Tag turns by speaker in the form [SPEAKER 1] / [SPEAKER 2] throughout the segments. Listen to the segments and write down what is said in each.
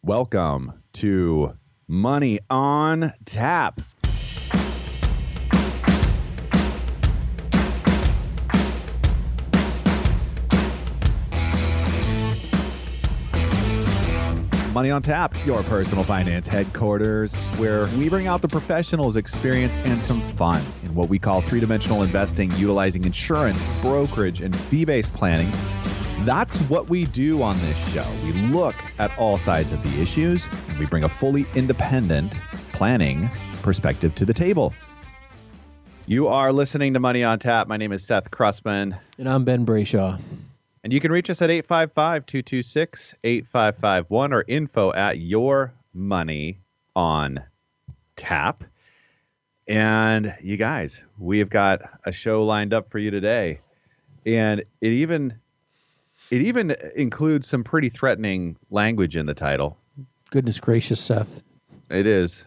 [SPEAKER 1] Welcome to Money on Tap. Money on Tap, your personal finance headquarters, where we bring out the professionals' experience and some fun in what we call three-dimensional investing, utilizing insurance, brokerage, and fee-based planning. That's what we do on this show. We look at all sides of the issues, and we bring a fully independent planning perspective to the table. You are listening to Money on Tap. My name is Seth Krussman.
[SPEAKER 2] And I'm Ben Brayshaw.
[SPEAKER 1] And you can reach us at 855-226-8551 or info at Your Money on Tap. And you guys, we have got a show lined up for you today. And it even includes some pretty threatening language in the title.
[SPEAKER 2] Goodness gracious, Seth.
[SPEAKER 1] It is.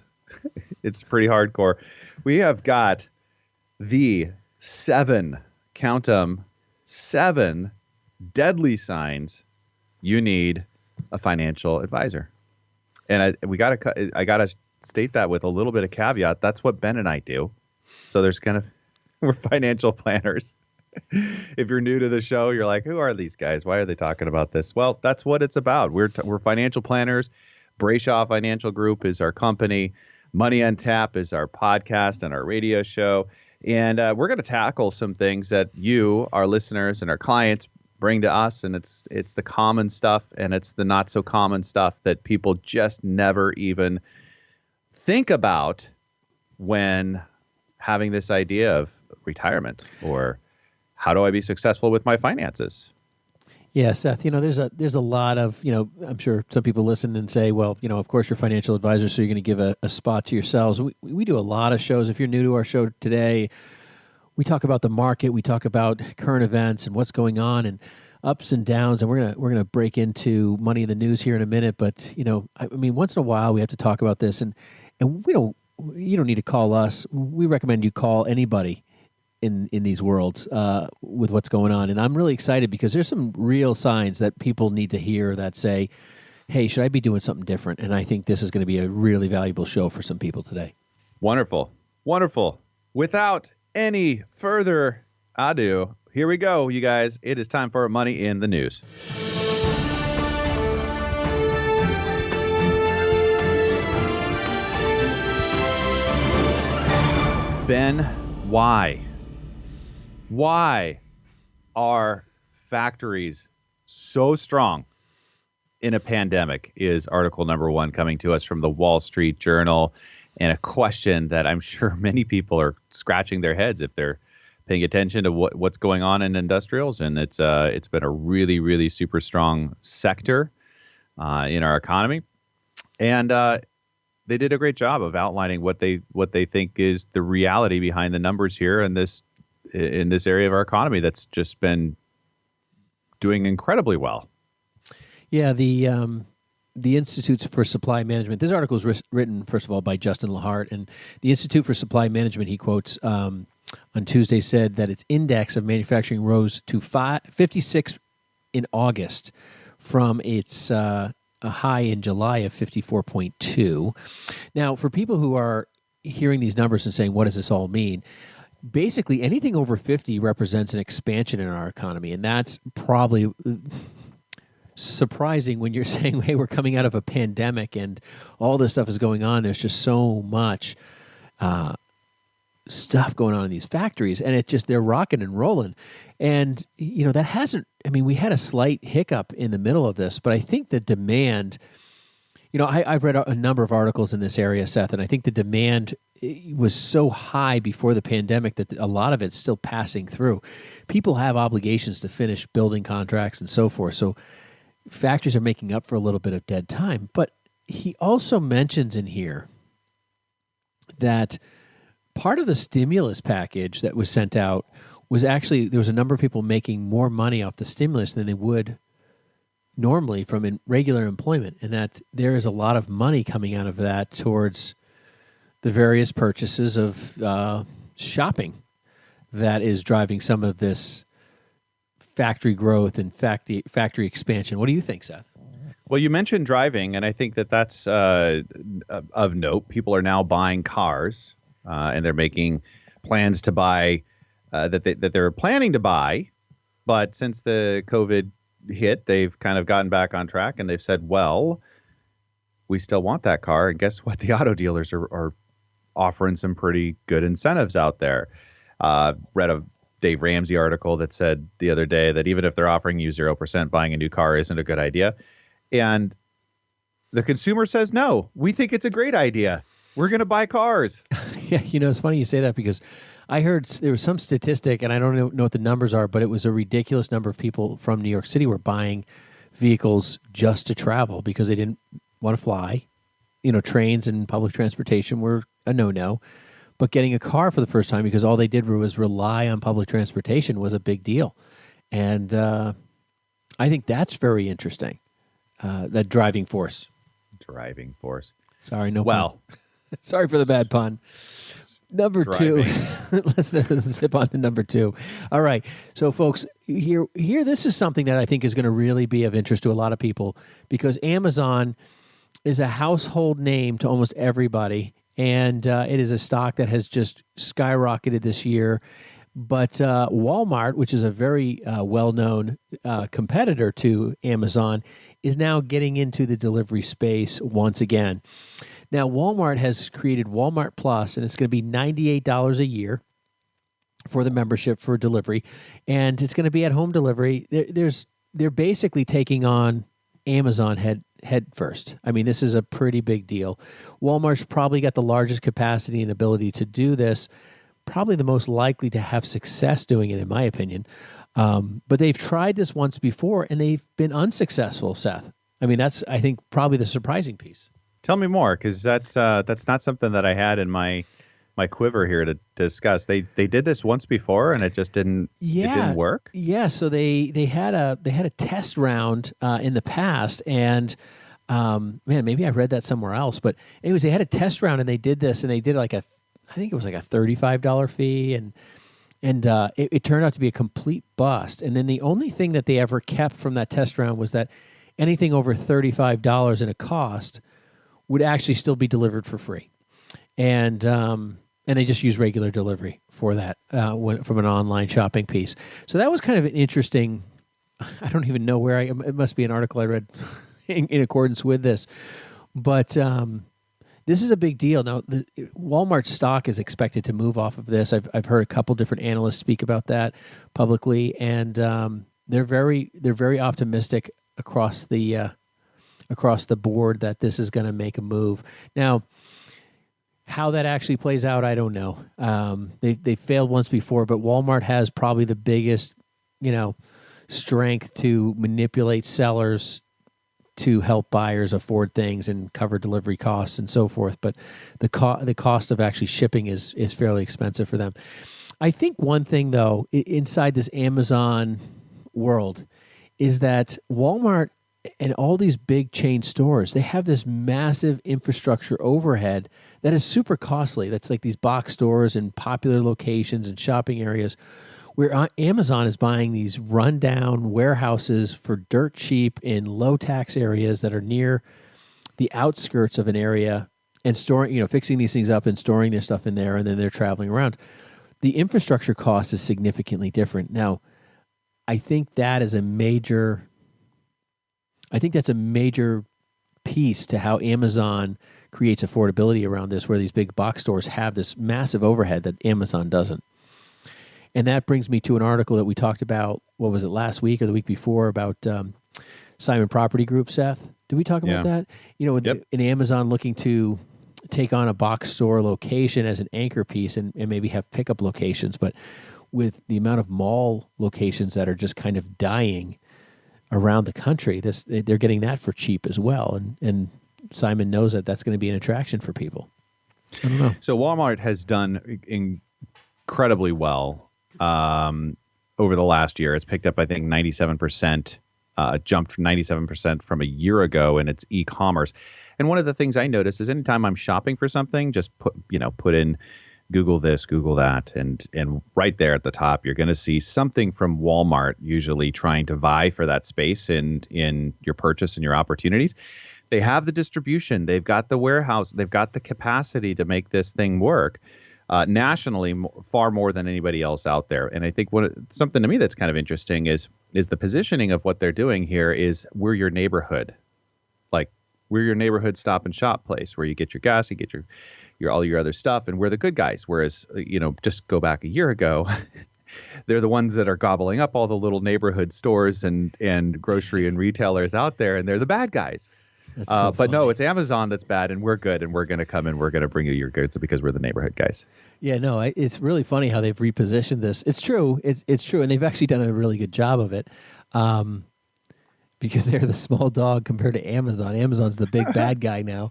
[SPEAKER 1] It's pretty hardcore. We have got the 7, count them, 7 deadly signs you need a financial advisor. And I gotta state that with a little bit of caveat. That's what Ben and I do. So we're financial planners. If you're new to the show, you're like, who are these guys? Why are they talking about this? Well, that's what it's about. We're financial planners. Brayshaw Financial Group is our company. Money on Tap is our podcast and our radio show. And we're going to tackle some things that you, our listeners, and our clients bring to us. And it's the common stuff and it's the not so common stuff that people just never even think about when having this idea of retirement or how do I be successful with my finances?
[SPEAKER 2] Yeah, Seth, there's a lot of, I'm sure some people listen and say, well, of course you're financial advisors, so you're going to give a spot to yourselves. We do a lot of shows. If you're new to our show today, we talk about the market, we talk about current events and what's going on and ups and downs, and we're gonna break into money in the news here in a minute. But once in a while we have to talk about this, and you don't need to call us. We recommend you call anybody in these worlds with what's going on. And I'm really excited because there's some real signs that people need to hear that say, hey, should I be doing something different? And I think this is going to be a really valuable show for some people today.
[SPEAKER 1] Wonderful. Without any further ado, here we go, you guys. It is time for Money in the News. Ben, why? Why are factories so strong in a pandemic is article number 1 coming to us from the Wall Street Journal, and a question that I'm sure many people are scratching their heads if they're paying attention to what's going on in industrials. And it's been a really, really super strong sector in our economy. And they did a great job of outlining what they think is the reality behind the numbers here in this area of our economy that's just been doing incredibly well.
[SPEAKER 2] Yeah, the Institutes for Supply Management. This article is written, first of all, by Justin Lahart, and the Institute for Supply Management, he quotes, on Tuesday said that its index of manufacturing rose to 56 in August from its a high in July of 54.2. Now, for people who are hearing these numbers and saying, what does this all mean? Basically, anything over 50 represents an expansion in our economy, and that's probably surprising when you're saying, hey, we're coming out of a pandemic and all this stuff is going on. There's just so much stuff going on in these factories, and they're rocking and rolling. And, that hasn't, we had a slight hiccup in the middle of this, but I think the demand, I've read a number of articles in this area, Seth, and I think the demand was so high before the pandemic that a lot of it's still passing through. People have obligations to finish building contracts and so forth. So factories are making up for a little bit of dead time. But he also mentions in here that part of the stimulus package that was sent out was actually, there was a number of people making more money off the stimulus than they would normally from regular employment, and that there is a lot of money coming out of that towards the various purchases of shopping that is driving some of this factory growth and factory expansion. What do you think, Seth?
[SPEAKER 1] Well, you mentioned driving, and I think that that's of note. People are now buying cars, and they're making plans to buy that they're planning to buy. But since the COVID hit, they've kind of gotten back on track, and they've said, well, we still want that car. And guess what? The auto dealers are offering some pretty good incentives out there. Read a Dave Ramsey article that said the other day that even if they're offering you 0%, buying a new car isn't a good idea. And the consumer says, no, we think it's a great idea. We're going to buy cars.
[SPEAKER 2] Yeah, it's funny you say that because I heard there was some statistic, and I don't know what the numbers are, but it was a ridiculous number of people from New York City were buying vehicles just to travel because they didn't want to fly. Trains and public transportation were a no-no. But getting a car for the first time because all they did was rely on public transportation was a big deal. And I think that's very interesting, that driving force.
[SPEAKER 1] Driving force.
[SPEAKER 2] Sorry, no
[SPEAKER 1] well,
[SPEAKER 2] pun. Sorry for the bad pun. Number
[SPEAKER 1] driving.
[SPEAKER 2] 2. Let's zip on to number 2. All right. So, folks, here, this is something that I think is going to really be of interest to a lot of people because Amazon is a household name to almost everybody, and it is a stock that has just skyrocketed this year. But Walmart, which is a very well-known competitor to Amazon, is now getting into the delivery space once again. Now, Walmart has created Walmart Plus, and it's going to be $98 a year for the membership for delivery, and it's going to be at home delivery. They're basically taking on Amazon head first. I mean, this is a pretty big deal. Walmart's probably got the largest capacity and ability to do this, probably the most likely to have success doing it, in my opinion. But they've tried this once before, and they've been unsuccessful, Seth. I mean, that's, I think, probably the surprising piece.
[SPEAKER 1] Tell me more, because that's not something that I had in my quiver here to discuss. They did this once before, and it just didn't. It didn't work.
[SPEAKER 2] Yeah. So they had a test round in the past, and man, maybe I read that somewhere else. But anyways, they had a test round, and they did this, and they did I think it was like a $35 fee, and it turned out to be a complete bust. And then the only thing that they ever kept from that test round was that anything over $35 in a cost would actually still be delivered for free. And they just use regular delivery for that from an online shopping piece. So that was kind of an interesting, I don't even know where it must be an article I read in accordance with this. But this is a big deal. Now, Walmart stock is expected to move off of this. I've heard a couple different analysts speak about that publicly, and they're very optimistic across the board that this is going to make a move. Now, how that actually plays out, I don't know. They failed once before, but Walmart has probably the biggest, strength to manipulate sellers to help buyers afford things and cover delivery costs and so forth. But the cost of actually shipping is fairly expensive for them. I think one thing, though, inside this Amazon world is that Walmart and all these big chain stores, they have this massive infrastructure overhead that is super costly. That's like these box stores in popular locations and shopping areas where Amazon is buying these rundown warehouses for dirt cheap in low tax areas that are near the outskirts of an area and storing, fixing these things up and storing their stuff in there, and then they're traveling around. The infrastructure cost is significantly different. Now, I think that's a major piece to how Amazon creates affordability around this, where these big box stores have this massive overhead that Amazon doesn't. And that brings me to an article that we talked about, what was it, last week or the week before, about Simon Property Group, Seth. Did we talk about that? In Amazon looking to take on a box store location as an anchor piece and maybe have pickup locations. But with the amount of mall locations that are just kind of dying around the country, they're getting that for cheap as well. And Simon knows that that's going to be an attraction for people. I don't know.
[SPEAKER 1] So Walmart has done incredibly well over the last year. It's picked up, I think, 97%, jumped from 97% from a year ago in its e-commerce. And one of the things I notice is anytime I'm shopping for something, just put in Google this, Google that, and right there at the top, you're going to see something from Walmart, usually trying to vie for that space in your purchase and your opportunities. They have the distribution, they've got the warehouse, they've got the capacity to make this thing work nationally, far more than anybody else out there. And I think something to me that's kind of interesting is the positioning of what they're doing here is we're your neighborhood. Like, we're your neighborhood stop and shop place where you get your gas, you get your all your other stuff, and we're the good guys. Whereas, just go back a year ago, they're the ones that are gobbling up all the little neighborhood stores and grocery and retailers out there, and they're the bad guys. But no, it's Amazon that's bad, and we're good, and we're going to come and we're going to bring you your goods because we're the neighborhood guys.
[SPEAKER 2] Yeah, no, it's really funny how they've repositioned this. It's true. It's true, and they've actually done a really good job of it. Because they're the small dog compared to Amazon. Amazon's the big bad guy now.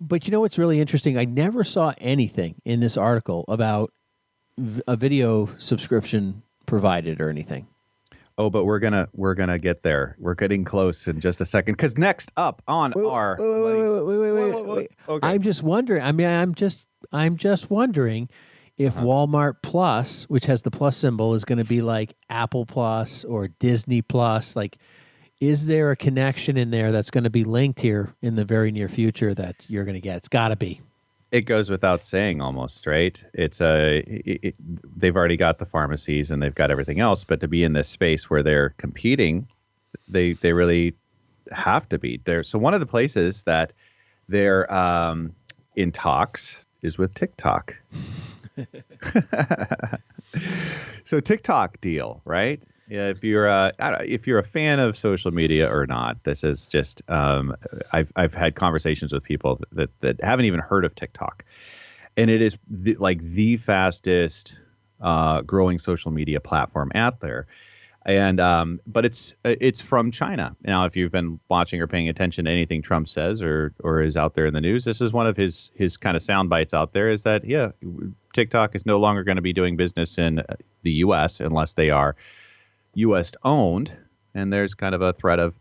[SPEAKER 2] But you know what's really interesting? I never saw anything in this article about a video subscription provided or anything.
[SPEAKER 1] Oh, but we're gonna get there. We're getting close in just a second. Because next up on
[SPEAKER 2] wait. Okay. I'm just wondering. I'm just wondering if Walmart Plus, which has the plus symbol, is going to be like Apple Plus or Disney Plus. Like, is there a connection in there that's going to be linked here in the very near future that you're going to get? It's got to be.
[SPEAKER 1] It goes without saying almost, right? They've already got the pharmacies and they've got everything else, but to be in this space where they're competing, they really have to be there. So one of the places that they're in talks is with TikTok. So TikTok deal, right? If you're a fan of social media or not, this is just I've had conversations with people that haven't even heard of TikTok, and it is the fastest growing social media platform out there. And but it's from China. Now, if you've been watching or paying attention to anything Trump says or is out there in the news, this is one of his kind of sound bites out there, is that TikTok is no longer going to be doing business in the U.S. unless they are U.S. owned, and there's kind of a threat of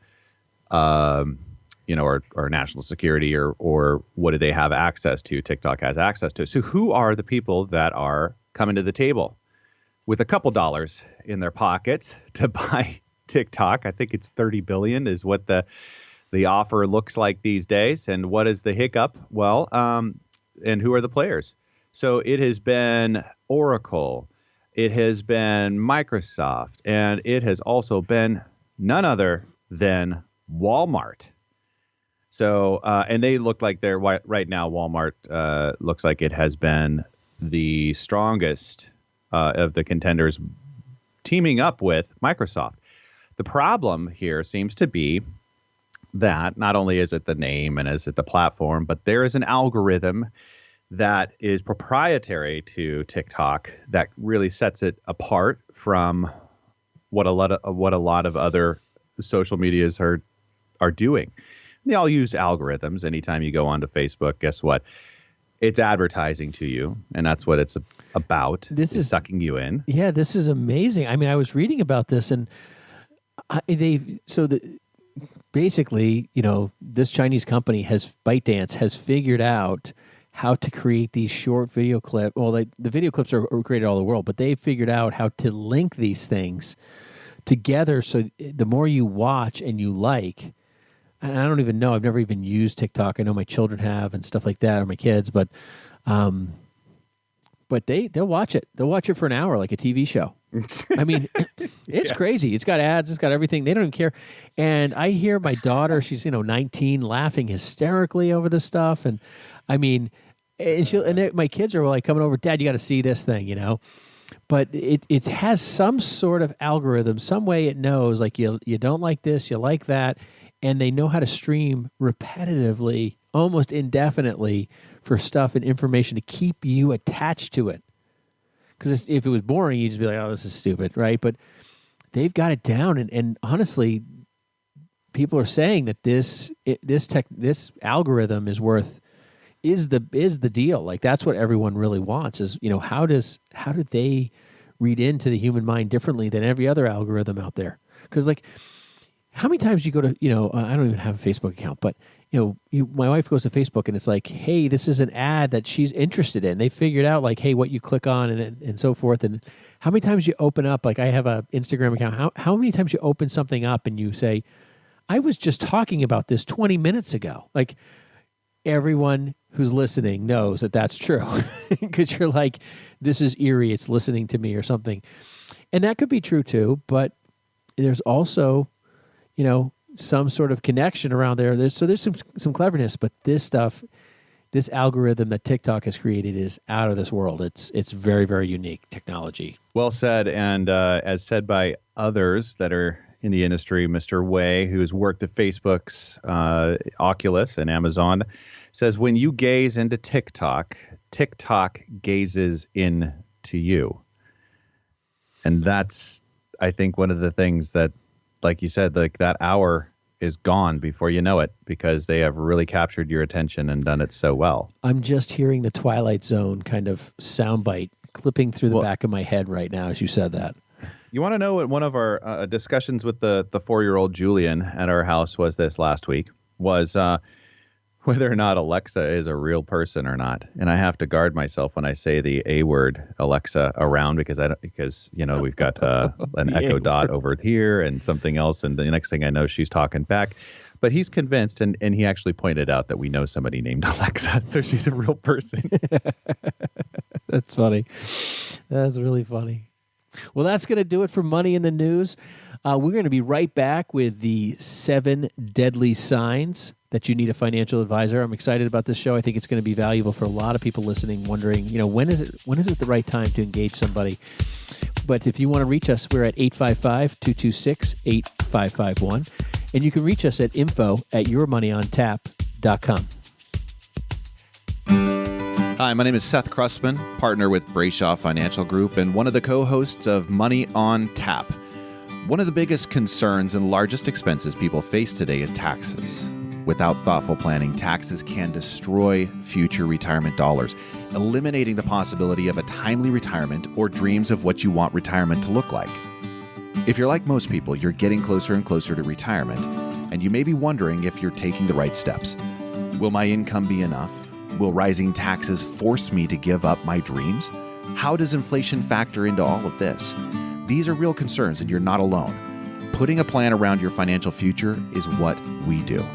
[SPEAKER 1] or national security or what do they have access to? TikTok has access to. So who are the people that are coming to the table with a couple dollars in their pockets to buy TikTok? I think it's $30 billion is what the offer looks like these days. And what is the hiccup? Well, and who are the players? So it has been Oracle, it has been Microsoft, and it has also been none other than Walmart. So, and they look like they're right now. Walmart looks like it has been the strongest of the contenders, teaming up with Microsoft. The problem here seems to be that not only is it the name and is it the platform, but there is an algorithm that is proprietary to TikTok that really sets it apart from what a lot of other social medias are doing. They all use algorithms. Anytime you go onto Facebook, guess what? It's advertising to you, and that's what it's about. This is sucking you in.
[SPEAKER 2] Yeah, this is amazing. I mean, I was reading about this, and basically, this Chinese company ByteDance has figured out how to create these short video clips. Well, the video clips are created all over the world, but they've figured out how to link these things together. So the more you watch and you like, and I don't even know, I've never even used TikTok. I know my children have and stuff like that, or my kids, but they'll watch it. They'll watch it for an hour like a TV show. I mean, it's crazy. It's got ads. It's got everything. They don't even care. And I hear my daughter, she's 19, laughing hysterically over this stuff. And I mean, my kids are like coming over, Dad, you got to see this thing, But it has some sort of algorithm, some way it knows, like you don't like this, you like that, and they know how to stream repetitively, almost indefinitely, for stuff and information to keep you attached to it. Because if it was boring, you'd just be like, oh, this is stupid, right? But they've got it down, and honestly, people are saying that this algorithm is the deal. Like, that's what everyone really wants is, how do they read into the human mind differently than every other algorithm out there? Because, like, how many times you go to, I don't even have a Facebook account, but my wife goes to Facebook and it's like, hey, this is an ad that she's interested in. They figured out like, hey, what you click on and so forth. And how many times you open up, like I have a Instagram account. How many times you open something up and you say, I was just talking about this 20 minutes ago. Like everyone who's listening knows that that's true because you're like, this is eerie. It's listening to me or something. And that could be true too, but there's also, some sort of connection around there. There's some cleverness, but this stuff, this algorithm that TikTok has created is out of this world. It's very, very unique technology.
[SPEAKER 1] Well said. And as said by others that are in the industry, Mr. Wei, who has worked at Facebook's Oculus and Amazon, says when you gaze into TikTok, TikTok gazes into you. And that's, I think, one of the things that, like you said, like that hour is gone before you know it because they have really captured your attention and done it so well.
[SPEAKER 2] I'm just hearing the Twilight Zone kind of soundbite clipping through the back of my head right now as you said that.
[SPEAKER 1] You want to know what one of our discussions with the 4-year-old Julian at our house was this last week was whether or not Alexa is a real person or not. And I have to guard myself when I say the A word Alexa around because we've got an Echo Dot over here and something else. And the next thing I know, she's talking back. But he's convinced, and he actually pointed out that we know somebody named Alexa, so she's a real person.
[SPEAKER 2] That's funny. That's really funny. Well, that's going to do it for Money in the News. We're going to be right back with the 7 deadly signs that you need a financial advisor. I'm excited about this show. I think it's going to be valuable for a lot of people listening, wondering, when is it the right time to engage somebody? But if you want to reach us, we're at 855-226-8551. And you can reach us at info@yourmoneyontap.com.
[SPEAKER 3] Hi, my name is Seth Krussman, partner with Brayshaw Financial Group and one of the co-hosts of Money on Tap. One of the biggest concerns and largest expenses people face today is taxes. Without thoughtful planning, taxes can destroy future retirement dollars, eliminating the possibility of a timely retirement or dreams of what you want retirement to look like. If you're like most people, you're getting closer and closer to retirement, and you may be wondering if you're taking the right steps. Will my income be enough? Will rising taxes force me to give up my dreams? How does inflation factor into all of this? These are real concerns, and you're not alone. Putting a plan around your financial future is what we do.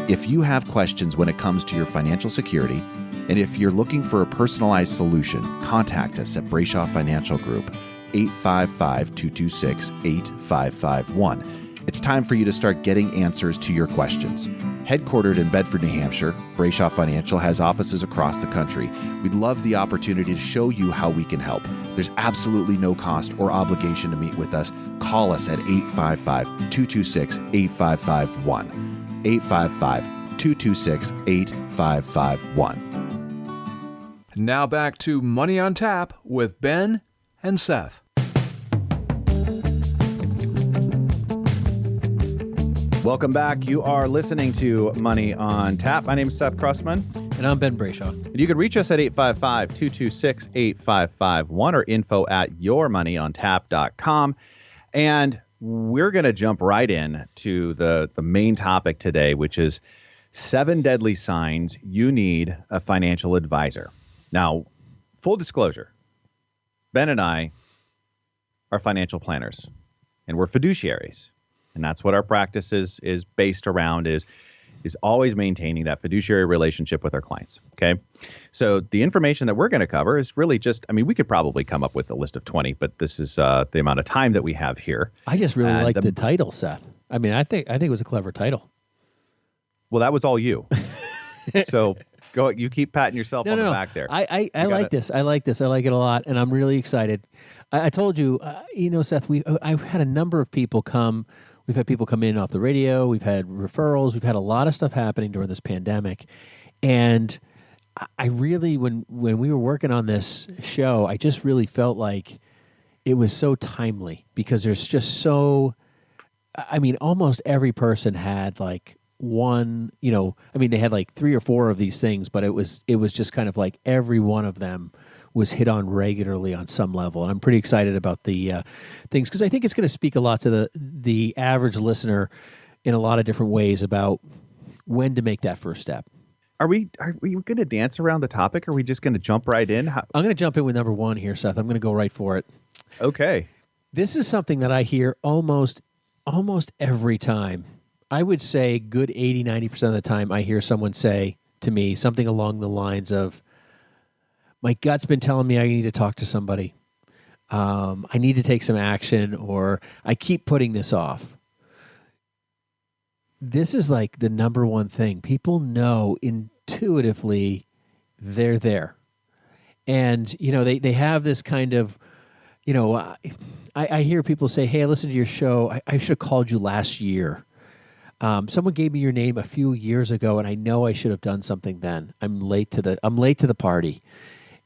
[SPEAKER 3] If you have questions when it comes to your financial security, and if you're looking for a personalized solution, contact us at Brayshaw Financial Group, 855-226-8551. It's time for you to start getting answers to your questions. Headquartered in Bedford, New Hampshire, Brayshaw Financial has offices across the country. We'd love the opportunity to show you how we can help. There's absolutely no cost or obligation to meet with us. Call us at 855-226-8551. 855-226-8551.
[SPEAKER 4] Now back to Money on Tap with Ben and Seth.
[SPEAKER 1] Welcome back. You are listening to Money on Tap. My name is Seth Krussman.
[SPEAKER 2] And I'm Ben Brayshaw.
[SPEAKER 1] And you can reach us at 855-226-8551 or info@yourmoneyontap.com. And we're going to jump right in to the main topic today, which is 7 deadly signs you need a financial advisor. Now, full disclosure, Ben and I are financial planners, and we're fiduciaries. And that's what our practice is based around, is always maintaining that fiduciary relationship with our clients. Okay. So the information that we're going to cover is really just, we could probably come up with a list of 20, but this is the amount of time that we have here.
[SPEAKER 2] I just really like the title, Seth. I think it was a clever title.
[SPEAKER 1] Well, that was all you. So go, you keep patting yourself on the back there.
[SPEAKER 2] I like this. I like this. I like it a lot. And I'm really excited. I told you, Seth, I've had a number of people come. We've had people come in off the radio. We've had referrals. We've had a lot of stuff happening during this pandemic. And I really, when we were working on this show, I just really felt like it was so timely because there's just almost every person had like one, they had like 3 or 4 of these things, but it was just kind of like every one of them was hit on regularly on some level. And I'm pretty excited about the things because I think it's going to speak a lot to the average listener in a lot of different ways about when to make that first step.
[SPEAKER 1] Are we going to dance around the topic? Or are we just going to jump right in?
[SPEAKER 2] I'm going to jump in with number one here, Seth. I'm going to go right for it.
[SPEAKER 1] Okay.
[SPEAKER 2] This is something that I hear almost every time. I would say good 80, 90% of the time I hear someone say to me something along the lines of, my gut's been telling me I need to talk to somebody. I need to take some action, or I keep putting this off. This is like the number one thing. People know intuitively they're there. And, they have this kind of, I hear people say, hey, I listened to your show. I should have called you last year. Someone gave me your name a few years ago, and I know I should have done something then. I'm late to the party.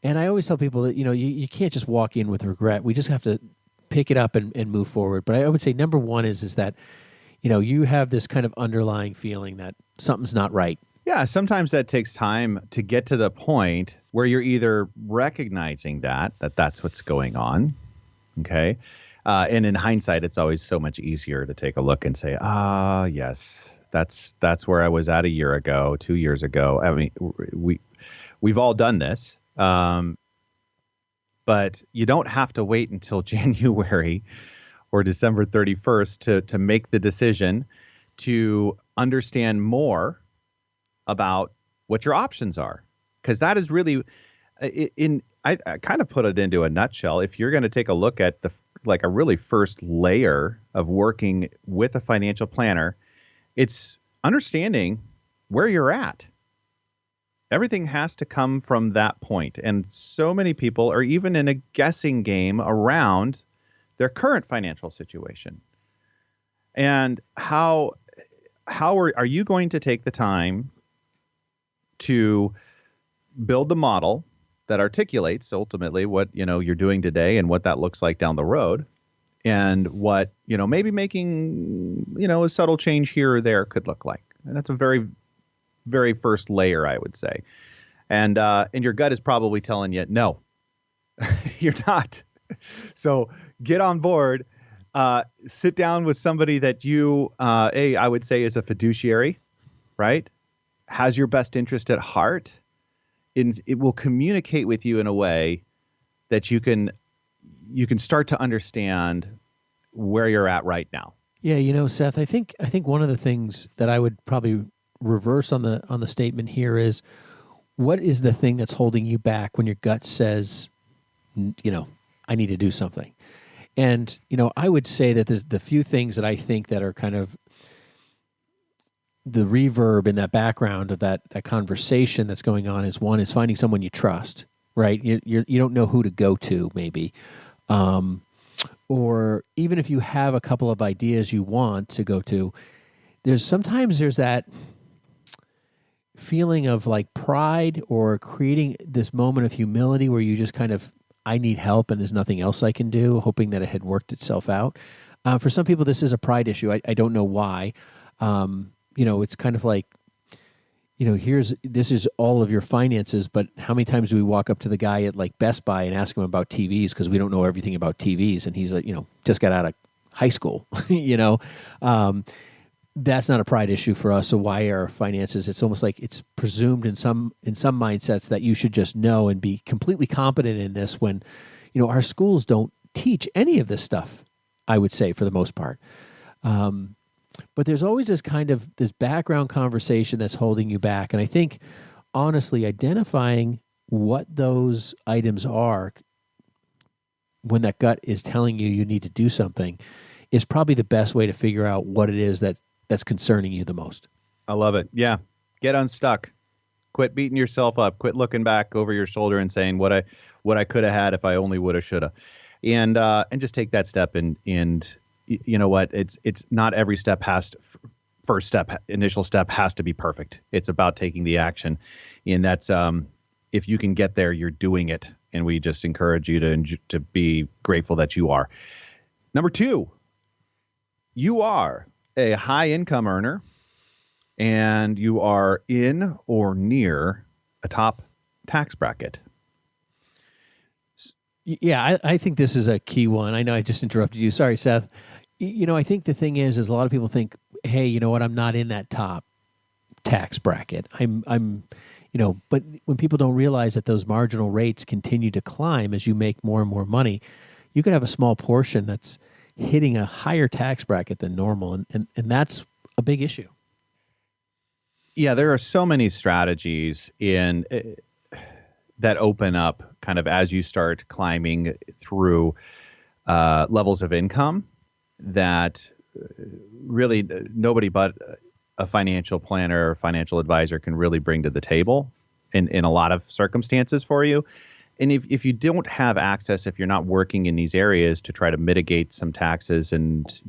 [SPEAKER 2] And I always tell people that, you can't just walk in with regret. We just have to pick it up and move forward. But I would say number one is that, you have this kind of underlying feeling that something's not right.
[SPEAKER 1] Yeah, sometimes that takes time to get to the point where you're either recognizing that's what's going on, okay? And in hindsight, it's always so much easier to take a look and say, yes, that's where I was at a year ago, 2 years ago. I mean, we've all done this, but you don't have to wait until January or December 31st to make the decision to understand more about what your options are, because that is really I kind of put it into a nutshell. If you're going to take a look at a really first layer of working with a financial planner, it's understanding where you're at. Everything has to come from that point. And so many people are even in a guessing game around their current financial situation. And how are you going to take the time to build the model that articulates ultimately what you're doing today and what that looks like down the road, and what maybe making a subtle change here or there could look like. And that's a very, very first layer, I would say. And your gut is probably telling you no, you're not. So get on board. Sit down with somebody that I would say is a fiduciary, right? Has your best interest at heart. It will communicate with you in a way that you can start to understand where you're at right now.
[SPEAKER 2] Yeah, Seth, I think one of the things that I would probably reverse on the statement here is, what is the thing that's holding you back when your gut says, I need to do something? And, I would say that there's the few things that I think that are kind of the reverb in that background of that conversation that's going on is, one is finding someone you trust, right? You don't know who to go to, maybe. Or even if you have a couple of ideas you want to go to, there's that feeling of like pride, or creating this moment of humility where you just kind of, I need help and there's nothing else I can do, hoping that it had worked itself out. For some people, this is a pride issue. I don't know why. It's kind of like, this is all of your finances, but how many times do we walk up to the guy at like Best Buy and ask him about TVs because we don't know everything about TVs, and he's like, just got out of high school, That's not a pride issue for us. So why are finances? It's almost like it's presumed in some mindsets that you should just know and be completely competent in this, when, our schools don't teach any of this stuff, I would say, for the most part. But there's always this background conversation that's holding you back. And I think, honestly, identifying what those items are when that gut is telling you need to do something is probably the best way to figure out what it is that's concerning you the most.
[SPEAKER 1] I love it. Yeah. Get unstuck. Quit beating yourself up. Quit looking back over your shoulder and saying what I could have had if I only would have, should have. And just take that step, and you know what? It's not every step initial step has to be perfect. It's about taking the action. And that's, if you can get there, you're doing it. And we just encourage you to be grateful that you are. Number 2, you are a high income earner, and you are in or near a top tax bracket.
[SPEAKER 2] Yeah, I think this is a key one. I know I just interrupted you. Sorry, Seth. I think the thing is a lot of people think, hey, you know what? I'm not in that top tax bracket. I'm but when people don't realize that those marginal rates continue to climb as you make more and more money, you could have a small portion that's hitting a higher tax bracket than normal, and that's a big issue.
[SPEAKER 1] Yeah, there are so many strategies that open up kind of as you start climbing through levels of income that really nobody but a financial planner or financial advisor can really bring to the table in a lot of circumstances for you. And if you don't have access, if you're not working in these areas to try to mitigate some taxes and,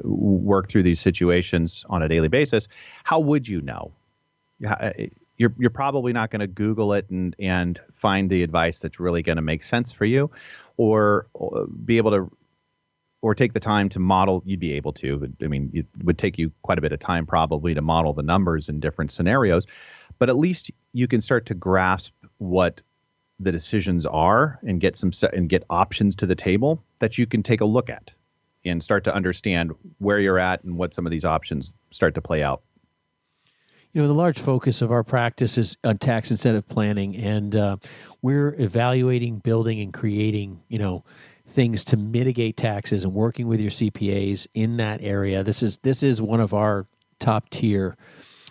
[SPEAKER 1] work through these situations on a daily basis, how would you know? You're probably not going to Google it and find the advice that's really going to make sense for you, or be able to, or take the time to model. You'd be able to, but I mean, it would take you quite a bit of time probably to model the numbers in different scenarios, but at least you can start to grasp what the decisions are and get options to the table that you can take a look at and start to understand where you're at and what some of these options start to play out.
[SPEAKER 2] The large focus of our practice is on tax incentive planning, and we're evaluating, building, and creating, things to mitigate taxes and working with your CPAs in that area. This is one of our top tier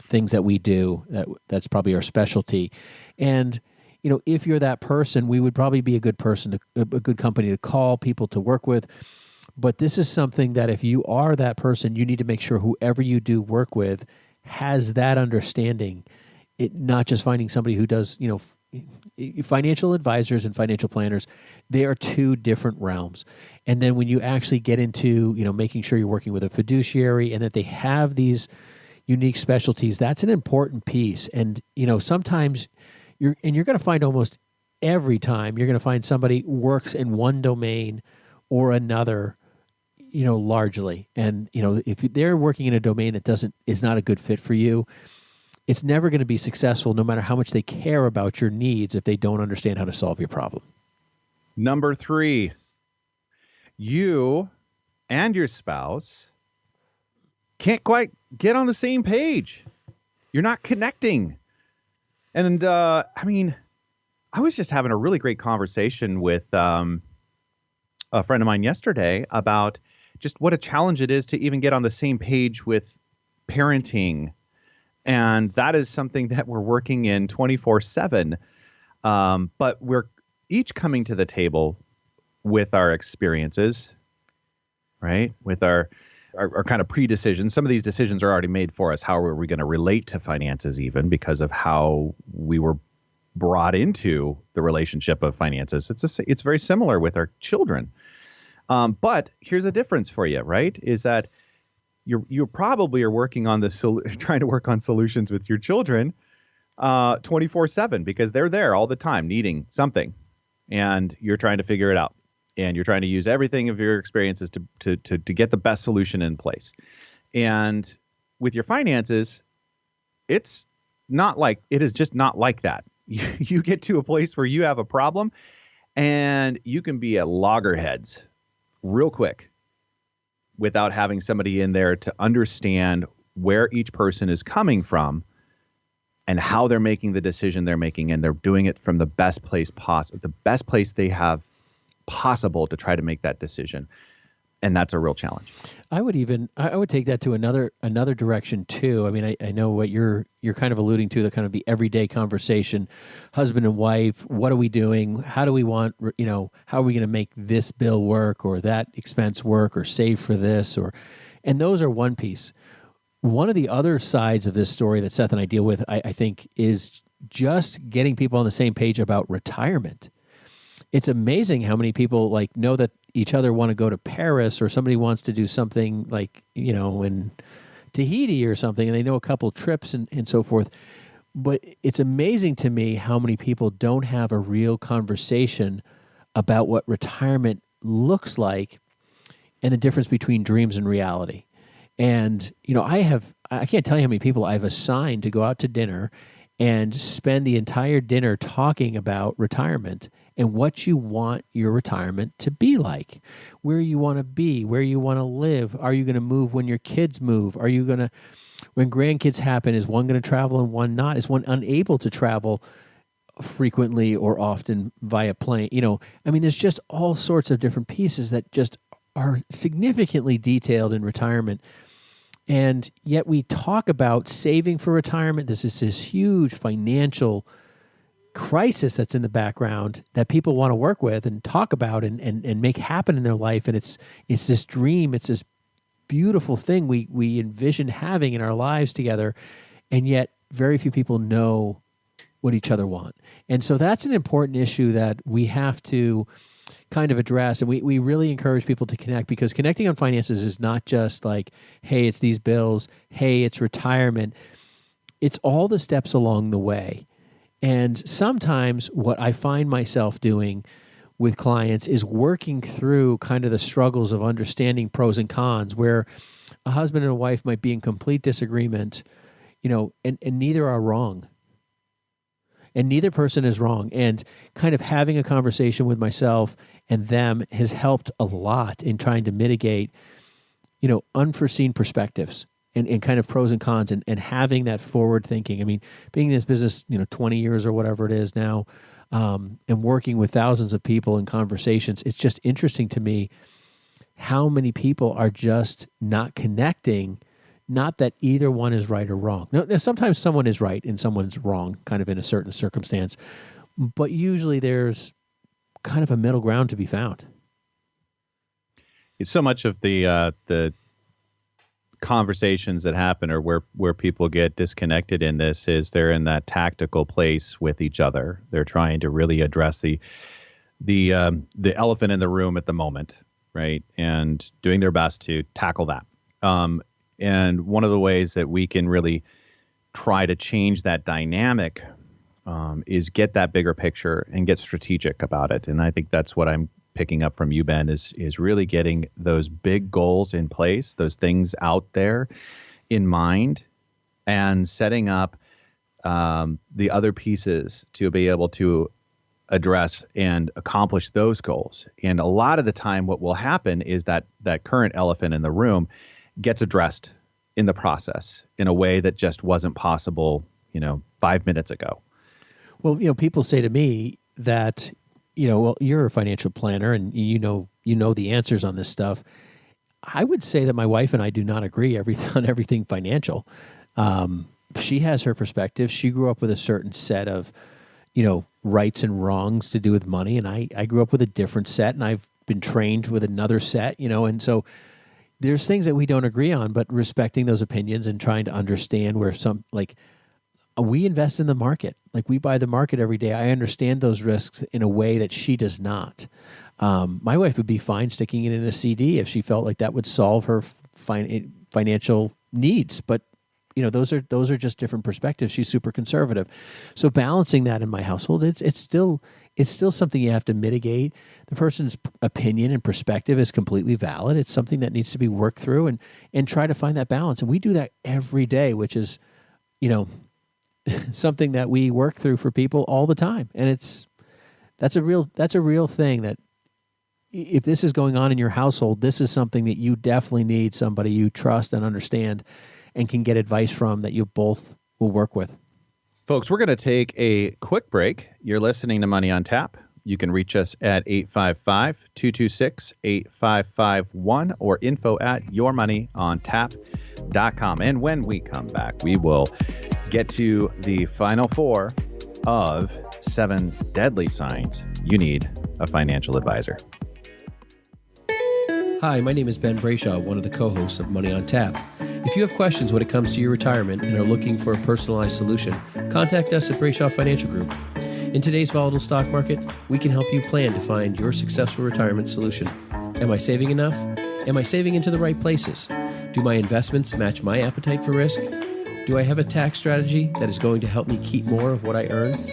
[SPEAKER 2] things that we do. That's probably our specialty. And if you're that person, we would probably be a good company to call, people to work with. But this is something that if you are that person, you need to make sure whoever you do work with has that understanding. Not just finding somebody who does, financial advisors and financial planners, they are two different realms. And then when you actually get into, making sure you're working with a fiduciary and that they have these unique specialties, that's an important piece. And, sometimes you're going to find almost every time you're going to find somebody works in one domain or another, largely. And, if they're working in a domain that is not a good fit for you, it's never going to be successful no matter how much they care about your needs if they don't understand how to solve your problem.
[SPEAKER 1] Number 3, you and your spouse can't quite get on the same page. You're not connecting. And, I was just having a really great conversation with a friend of mine yesterday about just what a challenge it is to even get on the same page with parenting. And that is something that we're working in 24/7. But we're each coming to the table with our experiences, right? With our kind of pre-decisions. Some of these decisions are already made for us. How are we going to relate to finances even because of how we were brought into the relationship of finances? It's very similar with our children. But here's a difference for you, right? Is that you probably are working on trying to work on solutions with your children 24/7 because they're there all the time needing something, and you're trying to figure it out, and you're trying to use everything of your experiences to get the best solution in place. And with your finances, it is just not like that. You get to a place where you have a problem, and you can be at loggerheads real quick without having somebody in there to understand where each person is coming from and how they're making the decision they're making, and they're doing it from the best place possible, the best place they have possible to try to make that decision. And that's a real challenge.
[SPEAKER 2] I would take that to another direction too. I mean, I know what you're kind of alluding to, the kind of the everyday conversation, husband and wife. What are we doing? How do we want? How are we going to make this bill work or that expense work or save for this? And those are one piece. One of the other sides of this story that Seth and I deal with, I think, is just getting people on the same page about retirement. It's amazing how many people know that each other want to go to Paris, or somebody wants to do something in Tahiti or something, and they know a couple trips and so forth. But it's amazing to me how many people don't have a real conversation about what retirement looks like and the difference between dreams and reality. And, I can't tell you how many people I've assigned to go out to dinner and spend the entire dinner talking about retirement and what you want your retirement to be like, where you want to be, where you want to live. Are you going to move when your kids move? Are you going to, When grandkids happen, is one going to travel and one not? Is one unable to travel frequently or often via plane? There's just all sorts of different pieces that just are significantly detailed in retirement. And yet we talk about saving for retirement. This is this huge financial crisis that's in the background that people want to work with and talk about and make happen in their life. And it's this dream. It's this beautiful thing we envision having in our lives together. And yet very few people know what each other want. And so that's an important issue that we have to kind of address. And we really encourage people to connect, because connecting on finances is not just like, hey, it's these bills, hey, it's retirement. It's all the steps along the way. And sometimes what I find myself doing with clients is working through kind of the struggles of understanding pros and cons, where a husband and a wife might be in complete disagreement, and neither are wrong. And neither person is wrong. And kind of having a conversation with myself and them has helped a lot in trying to mitigate, unforeseen perspectives and kind of pros and cons and having that forward thinking. I mean, being in this business, 20 years or whatever it is now, and working with thousands of people in conversations, it's just interesting to me how many people are just not connecting. Not that either one is right or wrong. Now, sometimes someone is right and someone's wrong, kind of in a certain circumstance, but usually there's kind of a middle ground to be found.
[SPEAKER 1] It's so much of the conversations that happen, or where people get disconnected in this, is they're in that tactical place with each other. They're trying to really address the elephant in the room at the moment, right? And doing their best to tackle that. And one of the ways that we can really try to change that dynamic is get that bigger picture and get strategic about it. And I think that's what I'm picking up from you, Ben, is really getting those big goals in place, those things out there in mind, and setting up the other pieces to be able to address and accomplish those goals. And a lot of the time what will happen is that current elephant in the room gets addressed in the process in a way that just wasn't possible, 5 minutes ago.
[SPEAKER 2] Well, people say to me that, well, you're a financial planner and you know the answers on this stuff. I would say that my wife and I do not agree on everything financial. She has her perspective. She grew up with a certain set of, rights and wrongs to do with money, and I grew up with a different set, and I've been trained with another set, and so there's things that we don't agree on, but respecting those opinions and trying to understand where we invest in the market. Like, we buy the market every day. I understand those risks in a way that she does not. My wife would be fine sticking it in a CD if she felt like that would solve her financial needs. But, those are just different perspectives. She's super conservative. So balancing that in my household, it's still something you have to mitigate. The person's opinion and perspective is completely valid. It's something that needs to be worked through and try to find that balance. And we do that every day, which is, something that we work through for people all the time. And that's a real thing, that if this is going on in your household, this is something that you definitely need somebody you trust and understand and can get advice from, that you both will work with.
[SPEAKER 1] Folks, we're going to take a quick break. You're listening to Money on Tap. You can reach us at 855-226-8551 or info@yourmoneyontap.com. And when we come back, we will get to the final 4 of 7 deadly signs you need a financial advisor.
[SPEAKER 2] Hi, my name is Ben Brayshaw, one of the co-hosts of Money on Tap. If you have questions when it comes to your retirement and are looking for a personalized solution, contact us at Brayshaw Financial Group. In today's volatile stock market, we can help you plan to find your successful retirement solution. Am I saving enough? Am I saving into the right places? Do my investments match my appetite for risk? Do I have a tax strategy that is going to help me keep more of what I earn?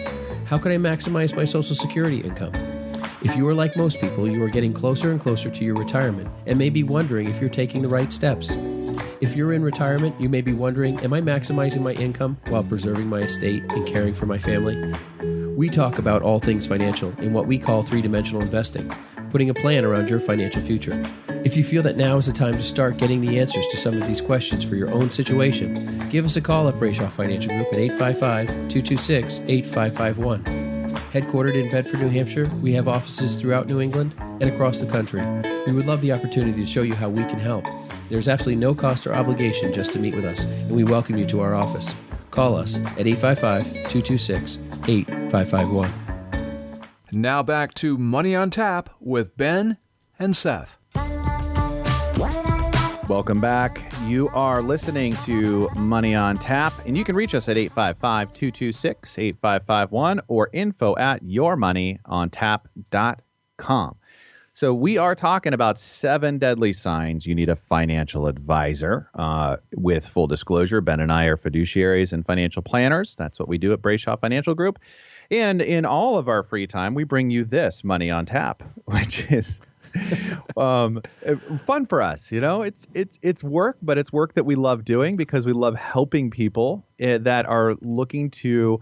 [SPEAKER 2] How can I maximize my Social Security income? If you are like most people, you are getting closer and closer to your retirement and may be wondering if you're taking the right steps. If you're in retirement, you may be wondering, am I maximizing my income while preserving my estate and caring for my family? We talk about all things financial in what we call 3-dimensional investing, putting a plan around your financial future.
[SPEAKER 5] If you feel that now is the time to start getting the answers to some of these questions for your own situation, give us a call at Brayshaw Financial Group at 855-226-8551. Headquartered in Bedford, New Hampshire, we have offices throughout New England and across the country. We would love the opportunity to show you how we can help. There's absolutely no cost or obligation just to meet with us, and we welcome you to our office. Call us at 855-226-8551.
[SPEAKER 4] Now back to Money on Tap with Ben and Seth.
[SPEAKER 1] Welcome back. You are listening to Money on Tap, and you can reach us at 855-226-8551 or info@yourmoneyontap.com. So we are talking about 7 deadly signs you need a financial advisor. With full disclosure, Ben and I are fiduciaries and financial planners. That's what we do at Brayshaw Financial Group. And in all of our free time, we bring you this Money on Tap, which is fun for us. You know, it's work, but it's work that we love doing because we love helping people that are looking to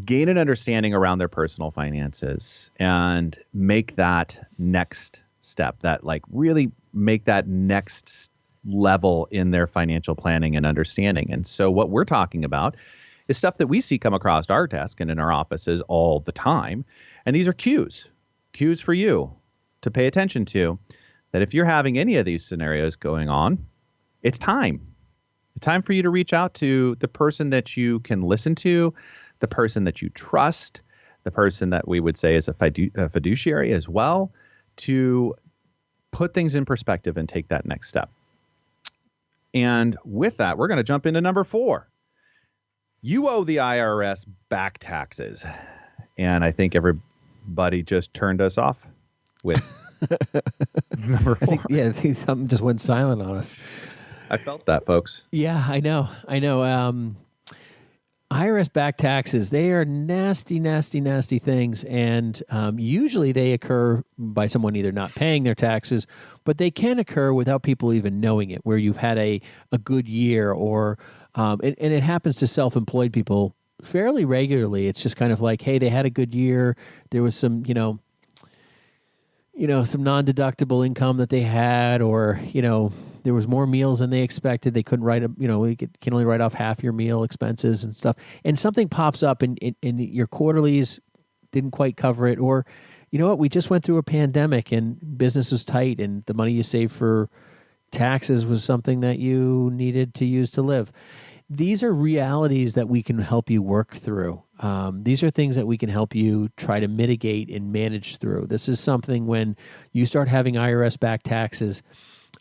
[SPEAKER 1] gain an understanding around their personal finances and make that next step, that like really make that next level in their financial planning and understanding. And so what we're talking about is stuff that we see come across our desk and in our offices all the time. And these are cues for you to pay attention to, that if you're having any of these scenarios going on, it's time. It's time for you to reach out to the person that you can listen to, the person that you trust, the person that we would say is a fiduciary as well, to put things in perspective and take that next step. And with that, we're going to jump into number 4. You owe the IRS back taxes. And I think everybody just turned us off with number 4.
[SPEAKER 2] I think something just went silent on us.
[SPEAKER 1] I felt that, folks.
[SPEAKER 2] Yeah, I know. IRS back taxes, they are nasty, nasty, nasty things. And usually they occur by someone either not paying their taxes, but they can occur without people even knowing it, where you've had a good year or, and it happens to self-employed people fairly regularly. It's just kind of like, hey, they had a good year. There was some, some non-deductible income that they had, or, there was more meals than they expected. They couldn't write you can only write off half your meal expenses and stuff. And something pops up and your quarterlies didn't quite cover it. Or, you know what, we just went through a pandemic and business was tight and the money you saved for taxes was something that you needed to use to live. These are realities that we can help you work through. These are things that we can help you try to mitigate and manage through. This is something when you start having IRS back taxes,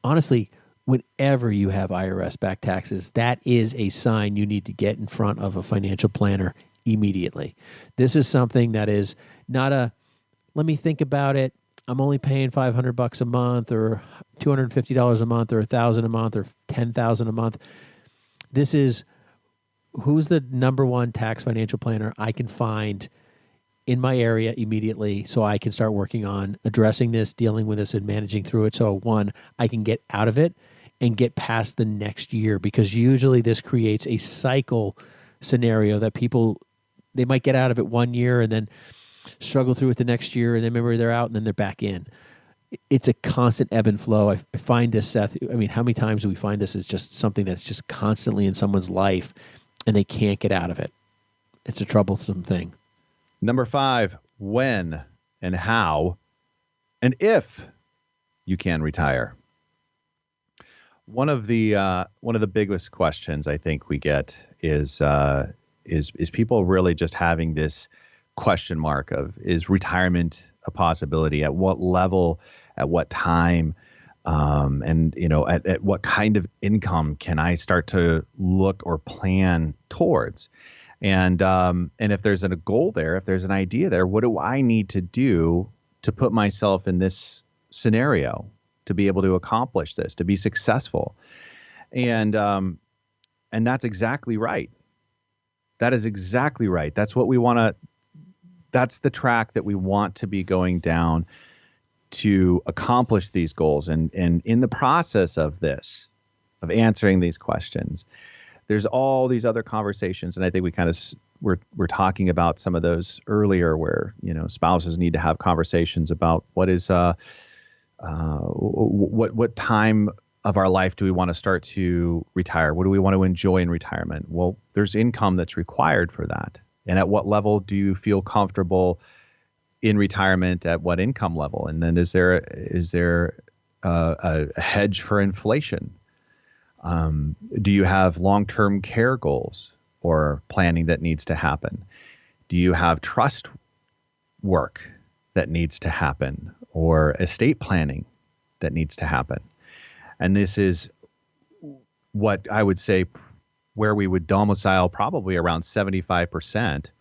[SPEAKER 2] honestly, whenever you have IRS back taxes, that is a sign you need to get in front of a financial planner immediately. This is something that is not let me think about it. I'm only paying $500 a month or $250 a month or $1,000 a month or $10,000 a month. This is who's the number one tax financial planner I can find in my area immediately so I can start working on addressing this, dealing with this, and managing through it. So one, I can get out of it and get past the next year, because usually this creates a cycle scenario that people, they might get out of it one year and then struggle through it the next year, and then maybe they're out and then they're back in. It's a constant ebb and flow. I find this, Seth, I mean, how many times do we find this as just something that's just constantly in someone's life and they can't get out of it? It's a troublesome thing.
[SPEAKER 1] Number 5, when and how and if you can retire. One of the biggest questions I think we get is people really just having this question mark of, is retirement a possibility? At what level? At what time? And at what kind of income can I start to look or plan towards? And if there's a goal there, if there's an idea there, what do I need to do to put myself in this scenario to be able to accomplish this, to be successful? And that's exactly right. That is exactly right. That's what we want to, that's the track that we want to be going down to accomplish these goals. And in the process of this, of answering these questions, there's all these other conversations. And I think we kind of, we're talking about some of those earlier where, spouses need to have conversations about what is What time of our life do we want to start to retire? What do we want to enjoy in retirement? Well, there's income that's required for that. And at what level do you feel comfortable in retirement? At what income level? And then is there a hedge for inflation? Do you have long-term care goals or planning that needs to happen? Do you have trust work that needs to happen or estate planning that needs to happen? And this is what I would say where we would domicile probably around 75%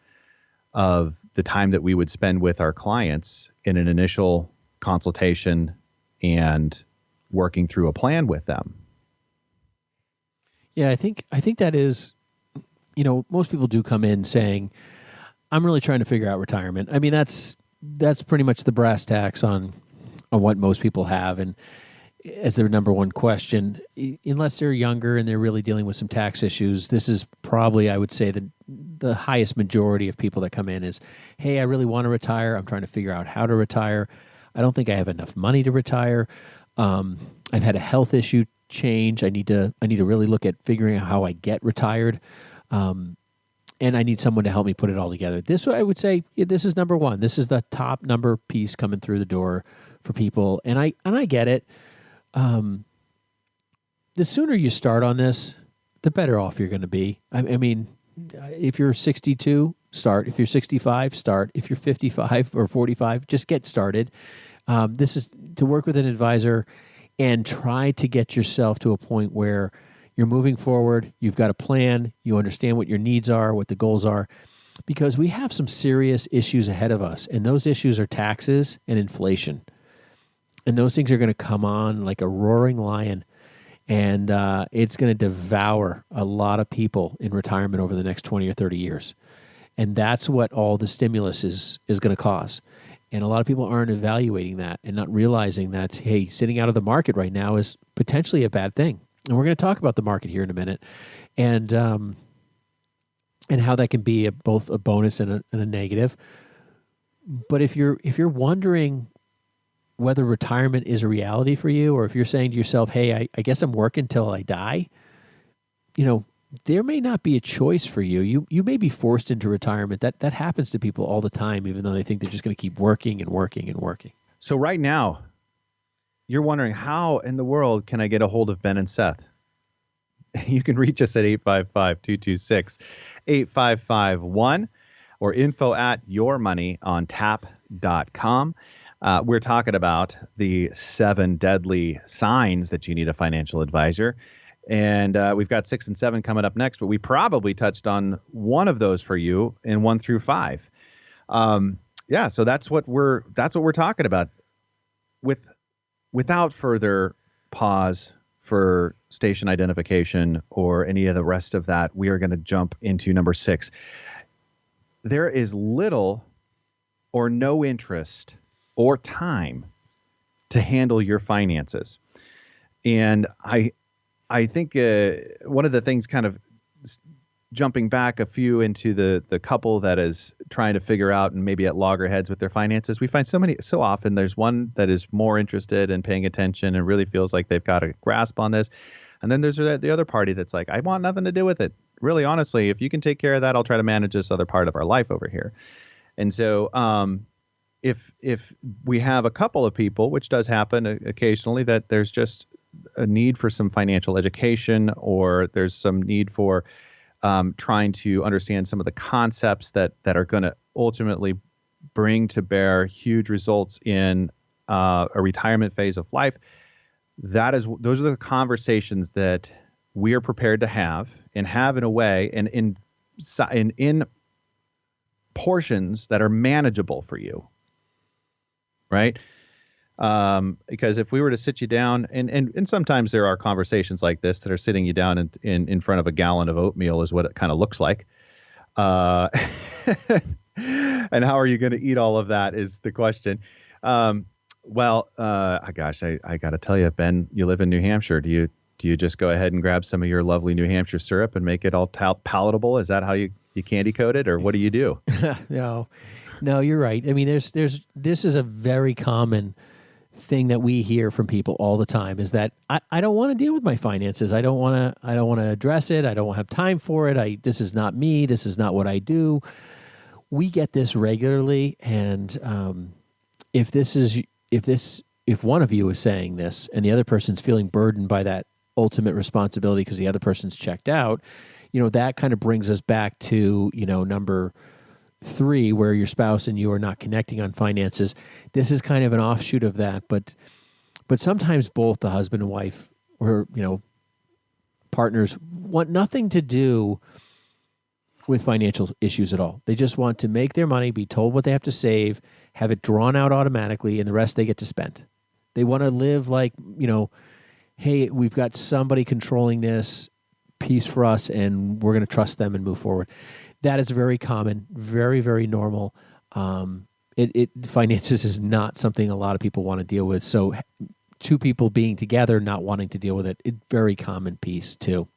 [SPEAKER 1] of the time that we would spend with our clients in an initial consultation and working through a plan with them.
[SPEAKER 2] Yeah, I think that is, most people do come in saying, I'm really trying to figure out retirement. I mean, that's pretty much the brass tacks on what most people have. And as their number one question, unless they're younger and they're really dealing with some tax issues, this is probably, I would say, the highest majority of people that come in is, hey, I really want to retire. I'm trying to figure out how to retire. I don't think I have enough money to retire. I've had a health issue change. I need to really look at figuring out how I get retired. And I need someone to help me put it all together. This, I would say, this is number one. This is the top number piece coming through the door for people. And I get it. The sooner you start on this, the better off you're going to be. I mean, if you're 62, start. If you're 65, start. If you're 55 or 45, just get started. This is to work with an advisor and try to get yourself to a point where you're moving forward, you've got a plan, you understand what your needs are, what the goals are, because we have some serious issues ahead of us, and those issues are taxes and inflation. And those things are going to come on like a roaring lion, and it's going to devour a lot of people in retirement over the next 20 or 30 years. And that's what all the stimulus is going to cause. And a lot of people aren't evaluating that and not realizing that, hey, sitting out of the market right now is potentially a bad thing. And we're going to talk about the market here in a minute, and how that can be both a bonus and a negative. But if you're wondering whether retirement is a reality for you, or if you're saying to yourself, hey, I guess I'm working till I die, there may not be a choice for you. You may be forced into retirement. That happens to people all the time, even though they think they're just going to keep working and working and working.
[SPEAKER 1] So right now, you're wondering, how in the world can I get a hold of Ben and Seth? You can reach us at 855-226-8551 or info@yourmoneyontap.com. We're talking about the 7 deadly signs that you need a financial advisor. And we've got 6 and 7 coming up next, but we probably touched on one of those for you in 1 through 5. So that's what we're talking about. Without further pause for station identification or any of the rest of that, we are going to jump into number 6. There is little or no interest or time to handle your finances. And I think one of the things, kind of jumping back a few into the couple that is trying to figure out and maybe at loggerheads with their finances, we find so often there's one that is more interested in paying attention and really feels like they've got a grasp on this. And then there's the other party that's like, I want nothing to do with it. Really, honestly, if you can take care of that, I'll try to manage this other part of our life over here. And so if we have a couple of people, which does happen occasionally, that there's just a need for some financial education, or there's some need for trying to understand some of the concepts that are going to ultimately bring to bear huge results in a retirement phase of life. Those are the conversations that we are prepared to have in a way, and in portions that are manageable for you, right? Because if we were to sit you down, and sometimes there are conversations like this that are sitting you down in front of a gallon of oatmeal is what it kind of looks like. And how are you going to eat all of that is the question. I got to tell you, Ben, you live in New Hampshire. Do you just go ahead and grab some of your lovely New Hampshire syrup and make it all palatable? Is that how you candy coat it, or what do you do?
[SPEAKER 2] No, you're right. I mean, this is a very common thing that we hear from people all the time is that I don't want to deal with my finances. I don't want to address it. I don't have time for it. This is not me. This is not what I do. We get this regularly, and if one of you is saying this and the other person's feeling burdened by that ultimate responsibility because the other person's checked out, that kind of brings us back to number 3, where your spouse and you are not connecting on finances. This is kind of an offshoot of that, but sometimes both the husband and wife or partners want nothing to do with financial issues at all. They just want to make their money, be told what they have to save, have it drawn out automatically, and the rest they get to spend. They want to live like, hey, we've got somebody controlling this piece for us, and we're going to trust them and move forward. That is very common, very, very normal. Finances is not something a lot of people want to deal with. So 2 people being together, not wanting to deal with it, very common piece too.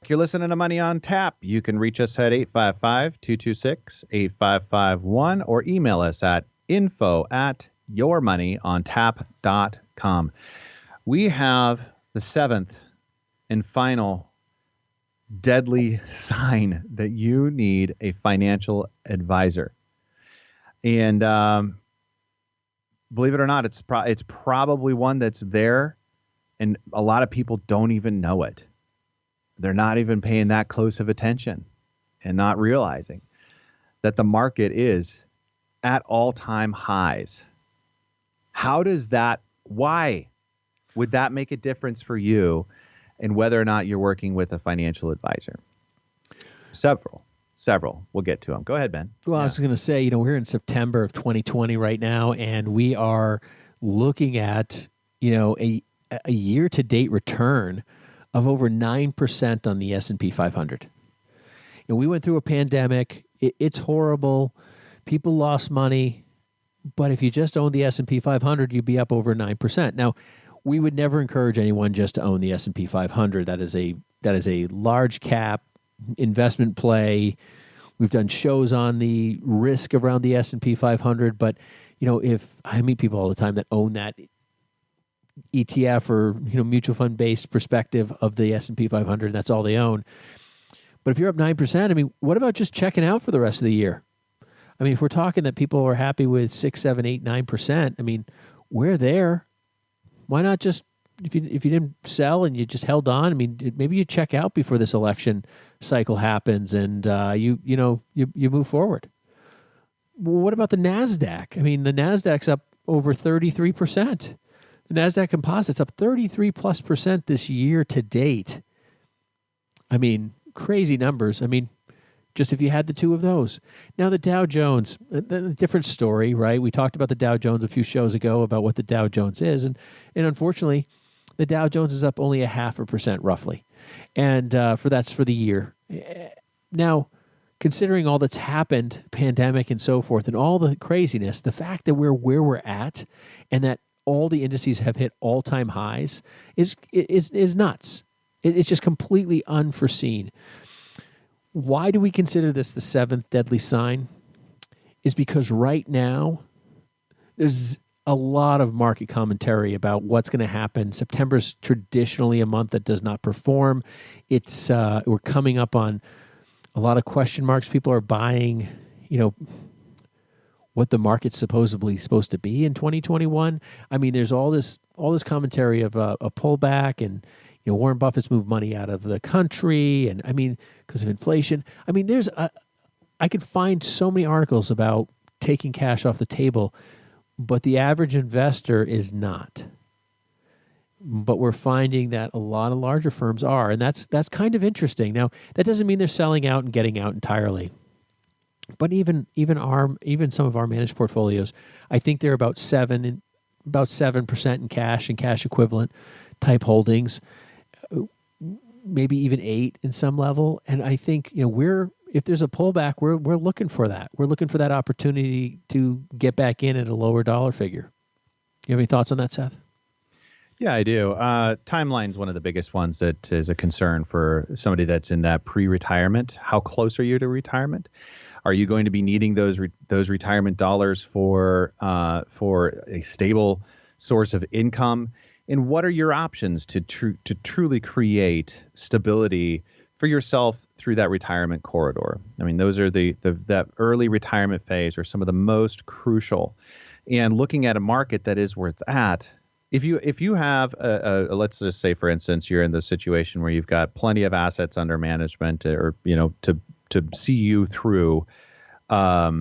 [SPEAKER 1] You're listening to Money on Tap. You can reach us at 855-226-8551 or email us at info@yourmoneyontap.com. We have the 7th and final deadly sign that you need a financial advisor. And believe it or not, it's probably one that's there, and a lot of people don't even know it. They're not even paying that close of attention and not realizing that the market is at all-time highs. Why would that make a difference for you and whether or not you're working with a financial advisor? Several. We'll get to them. Go ahead, Ben.
[SPEAKER 2] Well, I was going to say, we're in September of 2020 right now, and we are looking at, a year-to-date return of over 9% on the S&P 500. We went through a pandemic. It's horrible. People lost money. But if you just own the S&P 500, you'd be up over 9%. Now, we would never encourage anyone just to own the S&P 500. That is a large cap investment play. We've done shows on the risk around the S&P 500, but if I meet people all the time that own that ETF or mutual fund based perspective of the S&P 500, that's all they own. But if you're up 9%, what about just checking out for the rest of the year? If we're talking that people are happy with 6, 7, 8, 9%, we're there. Why not just, if you didn't sell and you just held on, maybe you check out before this election cycle happens and you move forward. Well, what about the NASDAQ? The NASDAQ's up over 33%. The NASDAQ Composite's up 33+% this year to date. Crazy numbers. Just if you had the 2 of those. Now the Dow Jones, a different story, right? We talked about the Dow Jones a few shows ago about what the Dow Jones is, and unfortunately, the Dow Jones is up only 0.5% roughly, and that's for the year. Now, considering all that's happened, pandemic and so forth, and all the craziness, the fact that we're where we're at, and that all the indices have hit all-time highs is nuts. It's just completely unforeseen. Why do we consider this the 7th deadly sign? Is because right now there's a lot of market commentary about what's going to happen. September's traditionally a month that does not perform. We're coming up on a lot of question marks. People are buying, what the market's supposedly supposed to be in 2021. There's all this commentary of a pullback, and Warren Buffett's moved money out of the country, and because of inflation. I could find so many articles about taking cash off the table, but the average investor is not. But we're finding that a lot of larger firms are, and that's kind of interesting. Now, that doesn't mean they're selling out and getting out entirely. But even some of our managed portfolios, I think they're about 7% in cash and cash equivalent type holdings, maybe even 8 in some level. And I think if there's a pullback, we're looking for that. We're looking for that opportunity to get back in at a lower dollar figure. You have any thoughts on that, Seth?
[SPEAKER 1] Yeah, I do. Timeline's one of the biggest ones that is a concern for somebody that's in that pre-retirement. How close are you to retirement? Are you going to be needing those retirement dollars for a stable source of income? And what are your options to truly create stability for yourself through that retirement corridor? I mean, those are that early retirement phase are some of the most crucial. And looking at a market that is where it's at, if you have let's just say, for instance, you're in the situation where you've got plenty of assets under management, or to see you through a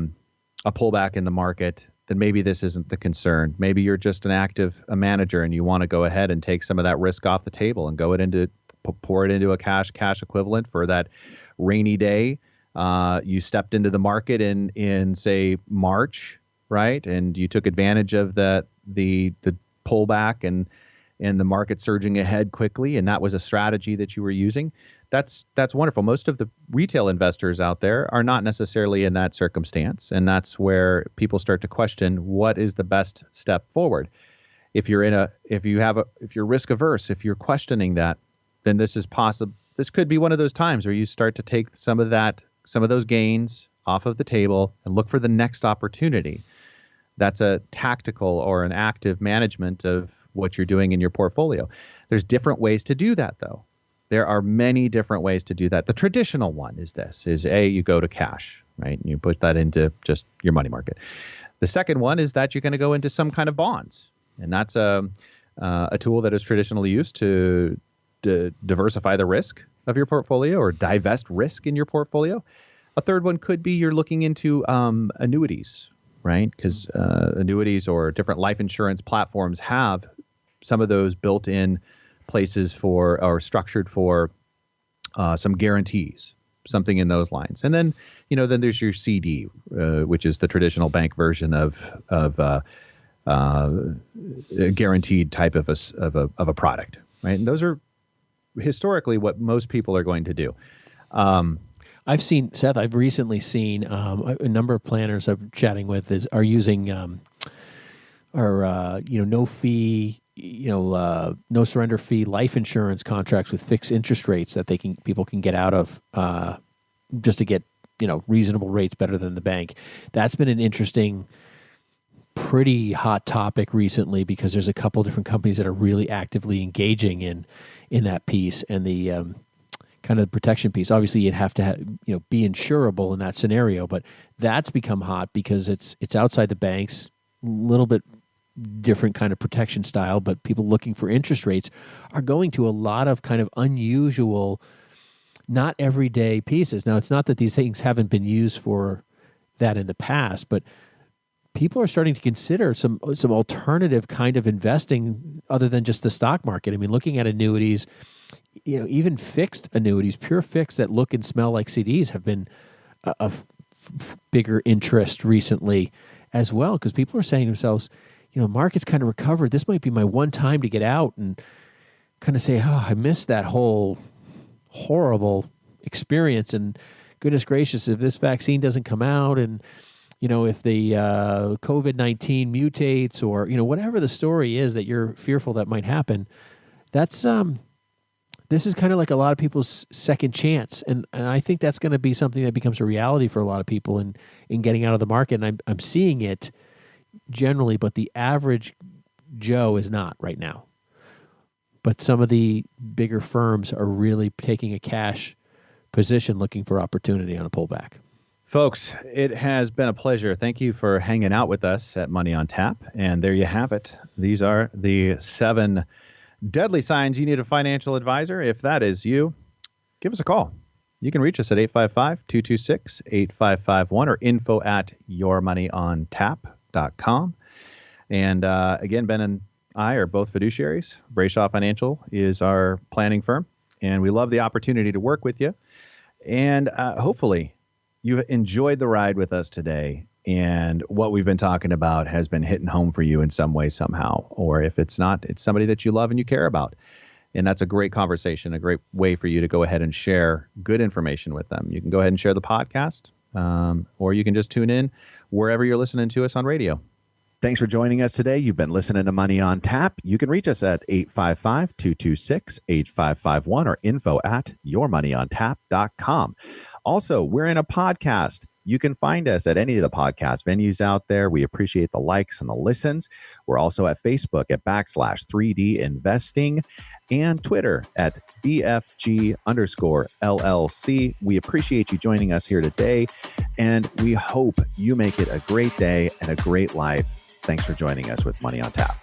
[SPEAKER 1] pullback in the market, then maybe this isn't the concern. Maybe you're just a manager and you want to go ahead and take some of that risk off the table and pour it into a cash equivalent for that rainy day. You stepped into the market in say March, right? And you took advantage of the pullback and the market surging ahead quickly, and that was a strategy that you were using. That's wonderful. Most of the retail investors out there are not necessarily in that circumstance, and that's where people start to question what is the best step forward. If you're risk averse, if you're questioning that, then this is possible. This could be one of those times where you start to take some of those gains off of the table and look for the next opportunity. That's a tactical or an active management of what you're doing in your portfolio. There's different ways to do that, though. There are many different ways to do that. The traditional one is you go to cash, right? And you put that into just your money market. The second one is that you're going to go into some kind of bonds. And that's a tool that is traditionally used to diversify the risk of your portfolio or divest risk in your portfolio. A third one could be you're looking into annuities, right? Because annuities or different life insurance platforms have some of those built-in places or structured for some guarantees, something in those lines. And then, then there's your CD, which is the traditional bank version of a guaranteed type of a product, right? And those are historically what most people are going to do.
[SPEAKER 2] I've recently seen a number of planners I'm chatting with are using no fee, no surrender fee life insurance contracts with fixed interest rates that people can get out of just to get reasonable rates better than the bank. That's been an interesting, pretty hot topic recently because there's a couple different companies that are really actively engaging in that piece and the kind of the protection piece. Obviously, you'd have to be insurable in that scenario, but that's become hot because it's outside the banks, a little bit different kind of protection style, but people looking for interest rates are going to a lot of kind of unusual, not everyday pieces. Now, it's not that these things haven't been used for that in the past, but people are starting to consider some alternative kind of investing other than just the stock market. I mean, looking at annuities, even fixed annuities, pure fixed that look and smell like CDs have been a bigger interest recently as well, because people are saying to themselves, market's kind of recovered. This might be my one time to get out and kind of say, oh, I missed that whole horrible experience. And goodness gracious, if this vaccine doesn't come out and, if the COVID-19 mutates or, whatever the story is that you're fearful that might happen, that's this is kind of like a lot of people's second chance. And I think that's going to be something that becomes a reality for a lot of people in getting out of the market. And I'm seeing it generally, but the average Joe is not right now. But some of the bigger firms are really taking a cash position looking for opportunity on a pullback.
[SPEAKER 1] Folks, it has been a pleasure. Thank you for hanging out with us at Money on Tap. And there you have it. These are the 7 deadly signs you need a financial advisor. If that is you, give us a call. You can reach us at 855-226-8551 or info@yourmoneyontap.com. And again, Ben and I are both fiduciaries. Brayshaw Financial is our planning firm, and we love the opportunity to work with you. And hopefully you enjoyed the ride with us today, and what we've been talking about has been hitting home for you in some way, somehow. Or if it's not, it's somebody that you love and you care about. And that's a great conversation, a great way for you to go ahead and share good information with them. You can go ahead and share the podcast, or you can just tune in wherever you're listening to us on radio.
[SPEAKER 3] Thanks for joining us today. You've been listening to Money on Tap. You can reach us at 855-226-8551 or info@yourmoneyontap.com. Also, we're in a podcast.
[SPEAKER 1] You can find us at any of the podcast venues out there. We appreciate the likes and the listens. We're also at Facebook at /3D Investing and Twitter at BFG_LLC. We appreciate you joining us here today, and we hope you make it a great day and a great life. Thanks for joining us with Money on Tap.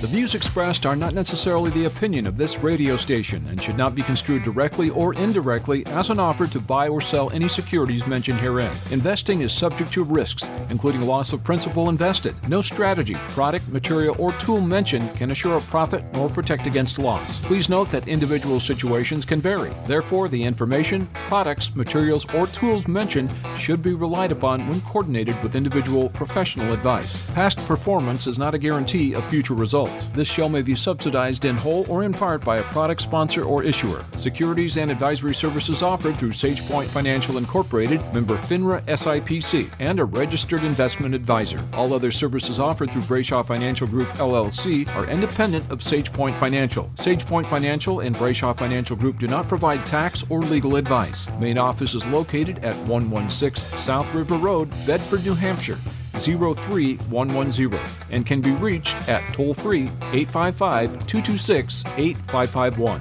[SPEAKER 4] The views expressed are not necessarily the opinion of this radio station and should not be construed directly or indirectly as an offer to buy or sell any securities mentioned herein. Investing is subject to risks, including loss of principal invested. No strategy, product, material, or tool mentioned can assure a profit nor protect against loss. Please note that individual situations can vary. Therefore, the information, products, materials, or tools mentioned should be relied upon when coordinated with individual professional advice. Past performance is not a guarantee of future results. This show may be subsidized in whole or in part by a product sponsor or issuer. Securities and advisory services offered through SagePoint Financial Incorporated, member FINRA SIPC, and a registered investment advisor. All other services offered through Brayshaw Financial Group LLC are independent of SagePoint Financial. SagePoint Financial and Brayshaw Financial Group do not provide tax or legal advice. Main office is located at 116 South River Road, Bedford, New Hampshire, 03110, and can be reached at toll-free 855-226-8551.